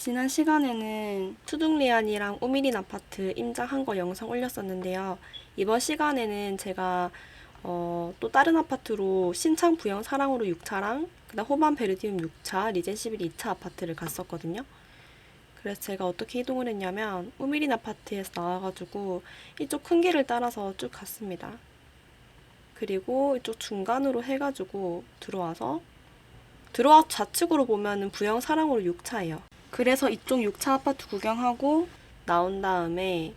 지난 시간에는 투둥리안이랑 오미린 아파트 임장한 거 영상 올렸었는데요. 이번 시간에는 제가 또 다른 아파트로 신창 부영 사랑으로 6차랑 그다음 호반 베르디움 6차, 리젠 11 2차 아파트를 갔었거든요. 그래서 제가 어떻게 이동을 했냐면 오미린 아파트에서 나와가지고 이쪽 큰 길을 따라서 쭉 갔습니다. 그리고 이쪽 중간으로 해가지고 들어와서 좌측으로 보면은 부영 사랑으로 6차예요. 그래서 이쪽 6차 아파트 구경하고 나온 다음에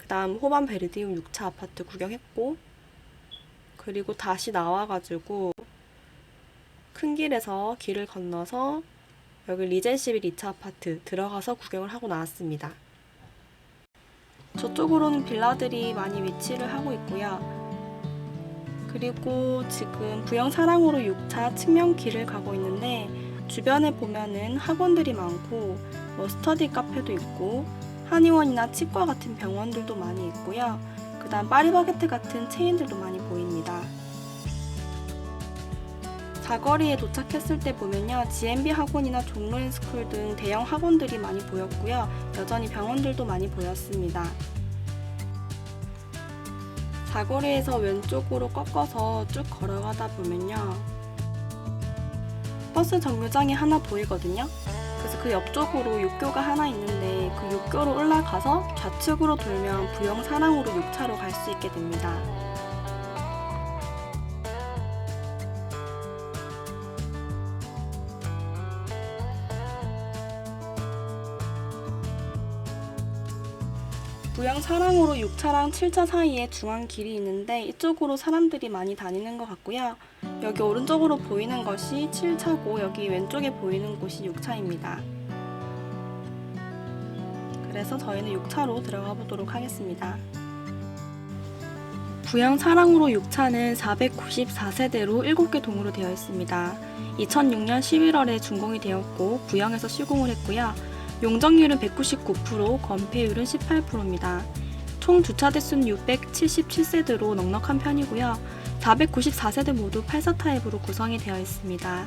그 다음 호반 베르디움 6차 아파트 구경했고, 그리고 다시 나와가지고 큰 길에서 길을 건너서 여기 리젠 11 2차 아파트 들어가서 구경을 하고 나왔습니다. 저쪽으로는 빌라들이 많이 위치를 하고 있고요. 그리고 지금 부영 사랑으로 6차 측면길을 가고 있는데 주변에 보면은 학원들이 많고 스터디 카페도 있고 한의원이나 치과 같은 병원들도 많이 있고요. 그 다음 파리바게트 같은 체인들도 많이 보입니다. 사거리에 도착했을 때 보면요, GMB 학원이나 종로앤스쿨 등 대형 학원들이 많이 보였고요. 여전히 병원들도 많이 보였습니다. 사거리에서 왼쪽으로 꺾어서 쭉 걸어가다 보면요, 버스 정류장이 하나 보이거든요. 그래서 그 옆쪽으로 육교가 하나 있는데 그 육교로 올라가서 좌측으로 돌면 부영 사랑으로 6차로 갈 수 있게 됩니다. 부영 사랑으로 6차랑 7차 사이에 중앙 길이 있는데 이쪽으로 사람들이 많이 다니는 것 같고요. 여기 오른쪽으로 보이는 것이 7차고 여기 왼쪽에 보이는 곳이 6차입니다. 그래서 저희는 6차로 들어가 보도록 하겠습니다. 부영 사랑으로 6차는 494세대로 7개 동으로 되어 있습니다. 2006년 11월에 준공이 되었고 부영에서 시공을 했고요. 용적률은 199%, 건폐율은 18%입니다. 총 주차 대수는 677세대로 넉넉한 편이고요. 494세대 모두 8사 타입으로 구성이 되어 있습니다.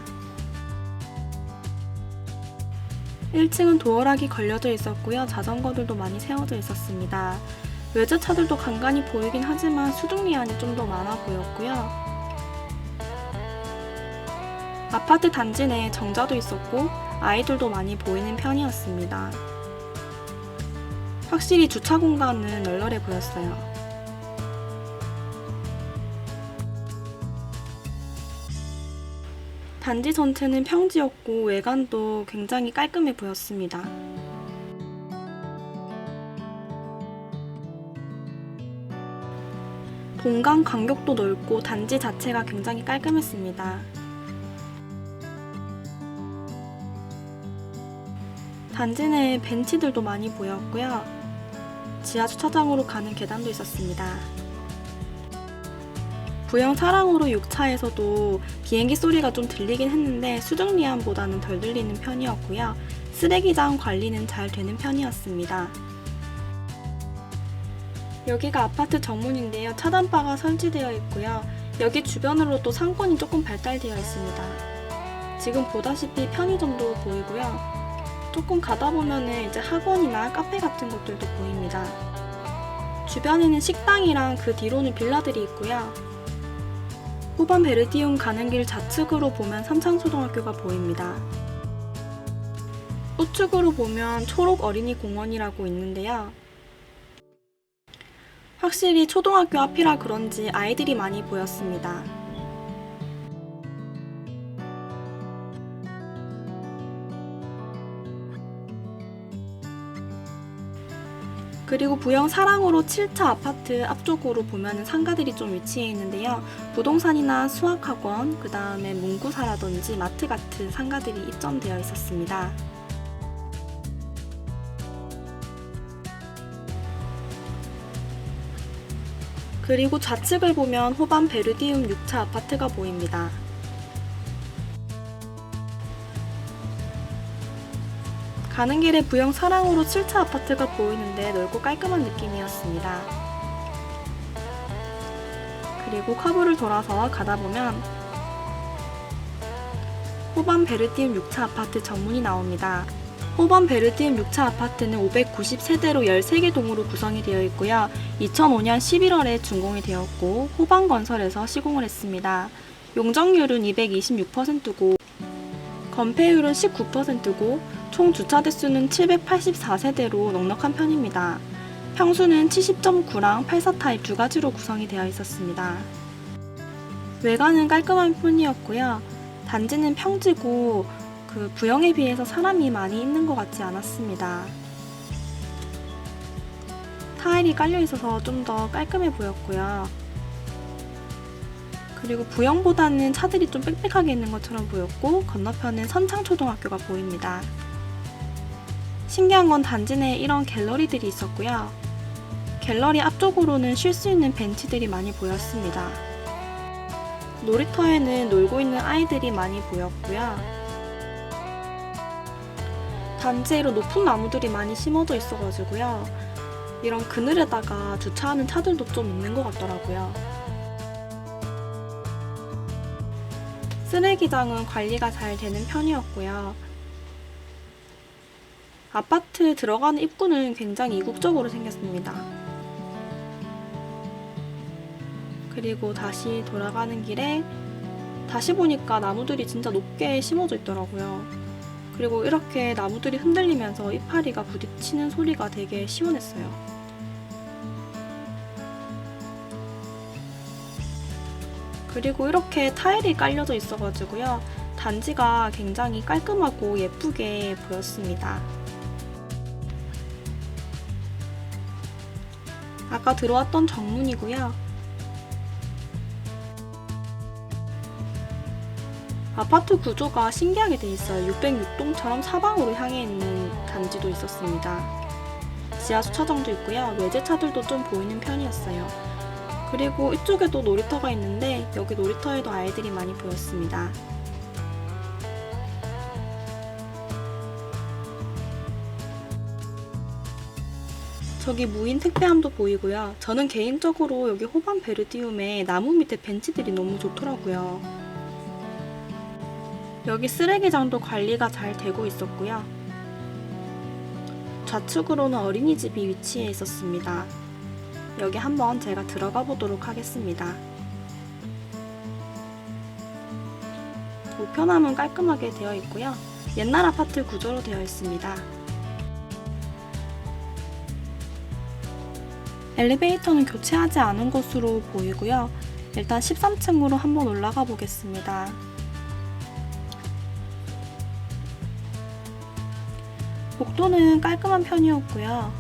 1층은 도어락이 걸려져 있었고요. 자전거들도 많이 세워져 있었습니다. 외제차들도 간간히 보이긴 하지만 수중리안이 좀 더 많아 보였고요. 아파트 단지 내에 정자도 있었고 아이들도 많이 보이는 편이었습니다. 확실히 주차 공간은 널널해 보였어요. 단지 전체는 평지였고 외관도 굉장히 깔끔해 보였습니다. 공간 간격도 넓고 단지 자체가 굉장히 깔끔했습니다. 단지 내에 벤치들도 많이 보였고요. 지하 주차장으로 가는 계단도 있었습니다. 부영 사랑으로 6차에서도 비행기 소리가 좀 들리긴 했는데 수중리안보다는 덜 들리는 편이었고요. 쓰레기장 관리는 잘 되는 편이었습니다. 여기가 아파트 정문인데요. 차단바가 설치되어 있고요. 여기 주변으로 또 상권이 조금 발달되어 있습니다. 지금 보다시피 편의점도 보이고요. 조금 가다 보면은 이제 학원이나 카페 같은 것들도 보입니다. 주변에는 식당이랑 그 뒤로는 빌라들이 있고요. 호반 베르디움 가는 길 좌측으로 보면 삼창초등학교가 보입니다. 우측으로 보면 초록 어린이 공원이라고 있는데요. 확실히 초등학교 앞이라 그런지 아이들이 많이 보였습니다. 그리고 부영 사랑으로 7차 아파트 앞쪽으로 보면 상가들이 좀 위치해 있는데요. 부동산이나 수학학원, 그 다음에 문구사라든지 마트 같은 상가들이 입점되어 있었습니다. 그리고 좌측을 보면 호반 베르디움 6차 아파트가 보입니다. 가는 길에 부영 사랑으로 7차 아파트가 보이는데 넓고 깔끔한 느낌이었습니다. 그리고 커브를 돌아서 가다 보면 호반 베르디움 6차 아파트 정문이 나옵니다. 호반 베르디움 6차 아파트는 590세대로 13개 동으로 구성이 되어 있고요. 2005년 11월에 준공이 되었고 호반건설에서 시공을 했습니다. 용적률은 226%고 건폐율은 19%고 총 주차 대수는 784세대로 넉넉한 편입니다. 평수는 70.9랑 84 타입 두 가지로 구성이 되어 있었습니다. 외관은 깔끔한 편이었고요. 단지는 평지고 부영에 비해서 사람이 많이 있는 것 같지 않았습니다. 타일이 깔려 있어서 좀 더 깔끔해 보였고요. 그리고 부영보다는 차들이 좀 빽빽하게 있는 것처럼 보였고 건너편은 선창초등학교가 보입니다. 신기한 건 단지 내에 이런 갤러리들이 있었고요. 갤러리 앞쪽으로는 쉴 수 있는 벤치들이 많이 보였습니다. 놀이터에는 놀고 있는 아이들이 많이 보였고요. 단지에로 높은 나무들이 많이 심어져 있어가지고요. 이런 그늘에다가 주차하는 차들도 좀 있는 것 같더라고요. 쓰레기장은 관리가 잘 되는 편이었고요. 아파트 들어가는 입구는 굉장히 이국적으로 생겼습니다. 그리고 다시 돌아가는 길에 다시 보니까 나무들이 진짜 높게 심어져 있더라고요. 그리고 이렇게 나무들이 흔들리면서 이파리가 부딪히는 소리가 되게 시원했어요. 그리고 이렇게 타일이 깔려져 있어가지고요. 단지가 굉장히 깔끔하고 예쁘게 보였습니다. 아까 들어왔던 정문이고요. 아파트 구조가 신기하게 돼 있어요. 606동처럼 사방으로 향해 있는 단지도 있었습니다. 지하 주차장도 있고요. 외제차들도 좀 보이는 편이었어요. 그리고 이쪽에도 놀이터가 있는데 여기 놀이터에도 아이들이 많이 보였습니다. 저기 무인 택배함도 보이고요. 저는 개인적으로 여기 호반 베르디움에 나무 밑에 벤치들이 너무 좋더라고요. 여기 쓰레기장도 관리가 잘 되고 있었고요. 좌측으로는 어린이집이 위치해 있었습니다. 여기 한번 제가 들어가 보도록 하겠습니다. 우편함은 깔끔하게 되어 있고요. 옛날 아파트 구조로 되어 있습니다. 엘리베이터는 교체하지 않은 것으로 보이고요. 일단 13층으로 한번 올라가 보겠습니다. 복도는 깔끔한 편이었고요.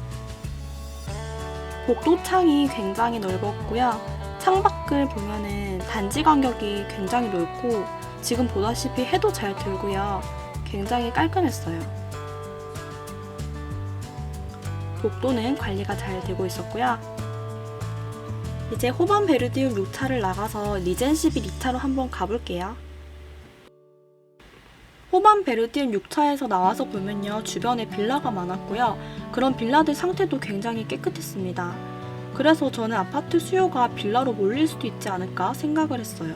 복도 창이 굉장히 넓었고요. 창밖을 보면은 단지 간격이 굉장히 넓고 지금 보다시피 해도 잘 들고요. 굉장히 깔끔했어요. 복도는 관리가 잘 되고 있었고요. 이제 호반 베르디움 6차를 나가서 리젠 11 2차로 한번 가볼게요. 호반 베르디움 6차에서 나와서 보면요. 주변에 빌라가 많았고요. 그런 빌라들 상태도 굉장히 깨끗했습니다. 그래서 저는 아파트 수요가 빌라로 몰릴 수도 있지 않을까 생각을 했어요.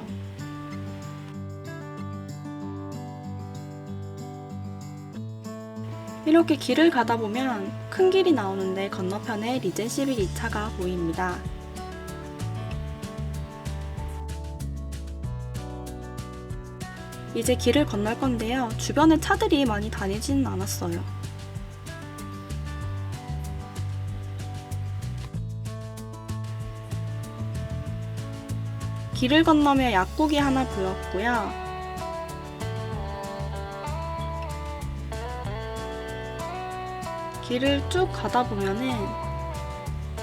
이렇게 길을 가다 보면 큰 길이 나오는데 건너편에 리젠 11 2차가 보입니다. 이제 길을 건널 건데요. 주변에 차들이 많이 다니지는 않았어요. 길을 건너며 약국이 하나 보였고요. 길을 쭉 가다 보면은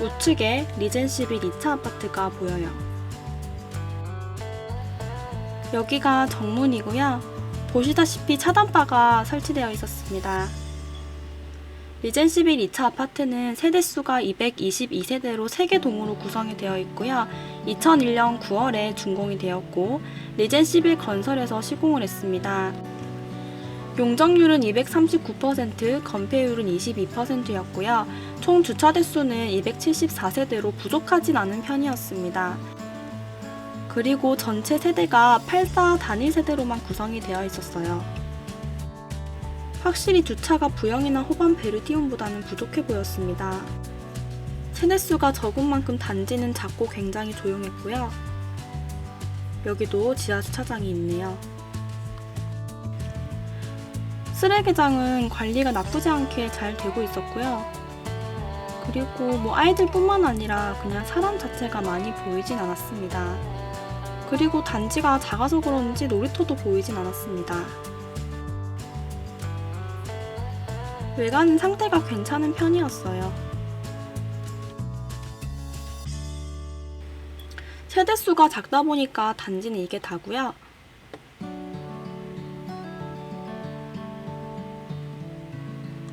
우측에 리젠 11 2차 아파트가 보여요. 여기가 정문이고요. 보시다시피 차단바가 설치되어 있었습니다. 리젠 11 2차 아파트는 세대수가 222세대로 3개 동으로 구성이 되어 있고요. 2001년 9월에 준공이 되었고 리젠 11 건설에서 시공을 했습니다. 용적률은 239%, 건폐율은 22%였고요. 총 주차 대수는 274세대로 부족하진 않은 편이었습니다. 그리고 전체 세대가 84 단일 세대로만 구성이 되어 있었어요. 확실히 주차가 부영이나 호반 베르디움보다는 부족해 보였습니다. 세대수가 적은 만큼 단지는 작고 굉장히 조용했고요. 여기도 지하 주차장이 있네요. 쓰레기장은 관리가 나쁘지 않게 잘 되고 있었고요. 그리고 아이들뿐만 아니라 그냥 사람 자체가 많이 보이진 않았습니다. 그리고 단지가 작아서 그런지 놀이터도 보이진 않았습니다. 외관 상태가 괜찮은 편이었어요. 세대수가 작다 보니까 단지는 이게 다고요.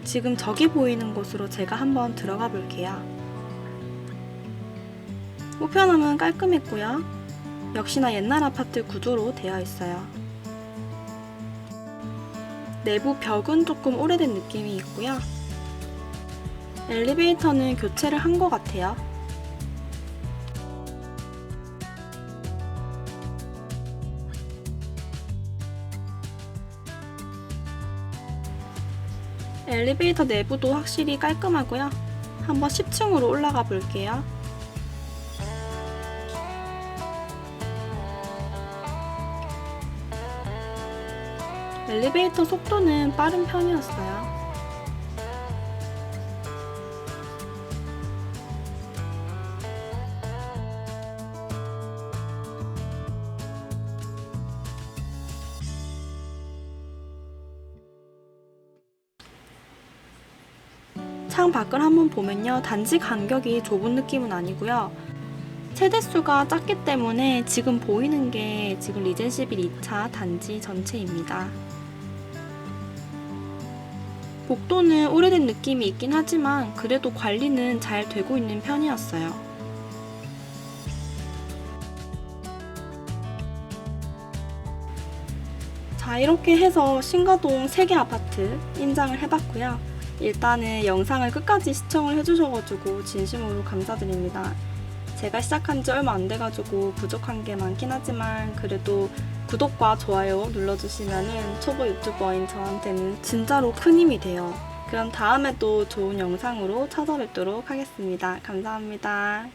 지금 저기 보이는 곳으로 제가 한번 들어가 볼게요. 우편함은 깔끔했고요. 역시나 옛날 아파트 구조로 되어 있어요. 내부 벽은 조금 오래된 느낌이 있고요. 엘리베이터는 교체를 한 것 같아요. 엘리베이터 내부도 확실히 깔끔하고요. 한번 10층으로 올라가 볼게요. 엘리베이터 속도는 빠른 편이었어요. 창 밖을 한번 보면요. 단지 간격이 좁은 느낌은 아니고요. 세대수가 작기 때문에 지금 보이는 게 지금 리젠시 빌 2차 단지 전체입니다. 복도는 오래된 느낌이 있긴 하지만 그래도 관리는 잘 되고 있는 편이었어요. 자, 이렇게 해서 신가동 3개 아파트 임장을 해봤고요. 일단은 영상을 끝까지 시청을 해주셔가지고 진심으로 감사드립니다. 제가 시작한 지 얼마 안 돼가지고 부족한 게 많긴 하지만 그래도 구독과 좋아요 눌러주시면은 초보 유튜버인 저한테는 진짜로 큰 힘이 돼요. 그럼 다음에 또 좋은 영상으로 찾아뵙도록 하겠습니다. 감사합니다.